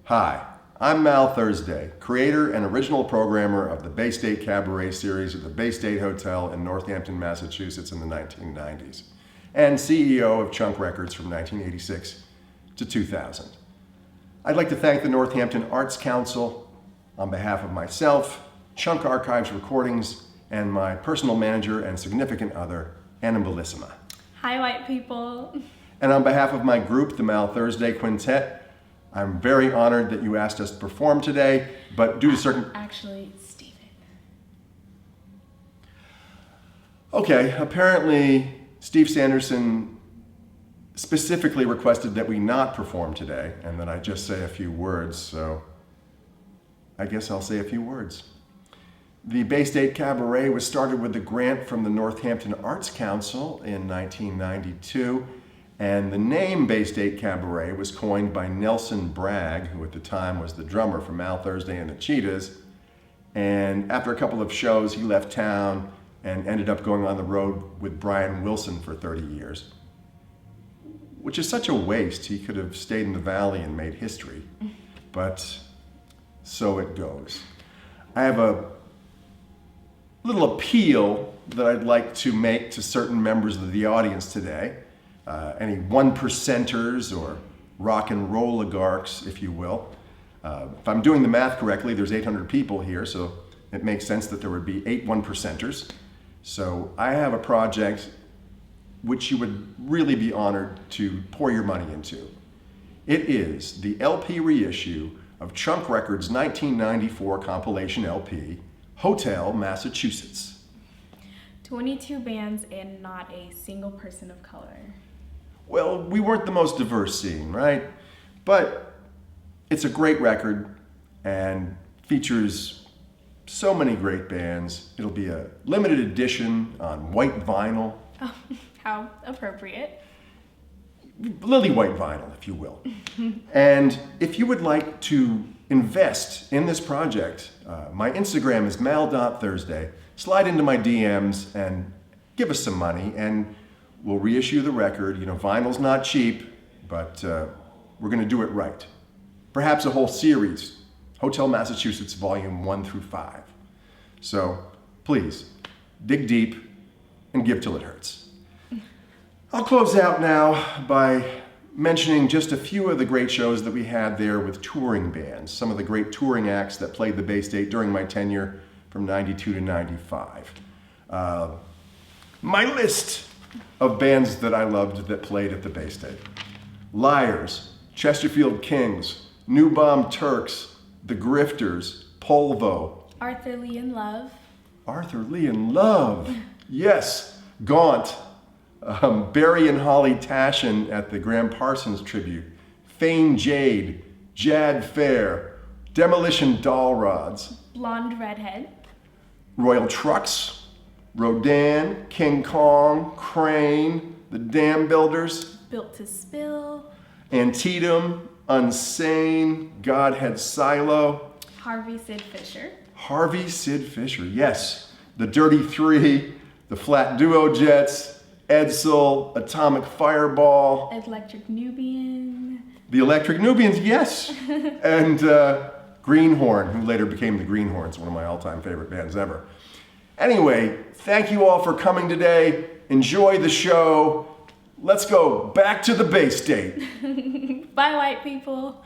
Hi, I'm Mal Thursday, creator and original programmer of the Bay State Cabaret series at the Bay State Hotel in Northampton, Massachusetts in the 1990s, and CEO of Chunk Records from 1986 to 2000. I'd like to thank the Northampton Arts Council on behalf of myself, Chunk Archives Recordings, and my personal manager and significant other, Anna Bellissima. Hi, white people. And on behalf of my group, the Mal Thursday Quintet, I'm very honored that you asked us to perform today, but due to certain... Actually, Steven. Okay, apparently Steve Sanderson specifically requested that we not perform today and that I just say a few words, so I guess I'll say a few words. The Bay State Cabaret was started with a grant from the Northampton Arts Council in 1992, and the name Bay State Cabaret was coined by Nelson Bragg, who at the time was the drummer for Mal Thursday and the Cheetahs. And after a couple of shows, he left town and ended up going on the road with Brian Wilson for 30 years, which is such a waste. He could have stayed in the Valley and made history, but so it goes. I have a little appeal that I'd like to make to certain members of the audience today. Any one-percenters or rock and roll oligarchs, if you will. If I'm doing the math correctly, there's 800 people here, so it makes sense that there would be 8 one-percenters. So I have a project which you would really be honored to pour your money into. It is the LP reissue of Chunk Records' 1994 compilation LP, Hotel, Massachusetts. 22 bands and not a single person of color. Well, we weren't the most diverse scene, right? But it's a great record and features so many great bands. It'll be a limited edition on white vinyl. Oh, how appropriate. Lily white vinyl, if you will. And if you would like to invest in this project, my Instagram is mal.thursday. Slide into my DMs and give us some money and we'll reissue the record. You know, vinyl's not cheap, but we're gonna do it right. Perhaps a whole series, Hotel Massachusetts Volume 1 through 5. So please, dig deep and give till it hurts. I'll close out now by mentioning just a few of the great shows that we had there with touring bands, some of the great touring acts that played the Bay State during my tenure from 92 to 95. My list of bands that I loved that played at the Bay State: Liars, Chesterfield Kings, New Bomb Turks, The Grifters, Polvo. Arthur Lee and Love. Arthur Lee and Love, yes. Gaunt, Barry and Holly Tashin at the Graham Parsons tribute, Fane Jade, Jad Fair, Demolition Doll Rods, Blonde Redhead. Royal Trucks, Rodan, King Kong, Crane, the Dam Builders, Built to Spill. Antietam, Unsane, Godhead Silo. Harvey Sid Fisher. Harvey Sid Fisher, yes. The Dirty Three, the Flat Duo Jets, Edsel, Atomic Fireball. Electric Nubian. The Electric Nubians, yes. And Greenhorn, who later became the Greenhorns, one of my all-time favorite bands ever. Anyway, thank you all for coming today. Enjoy the show. Let's go back to the Bay State. Bye, white people.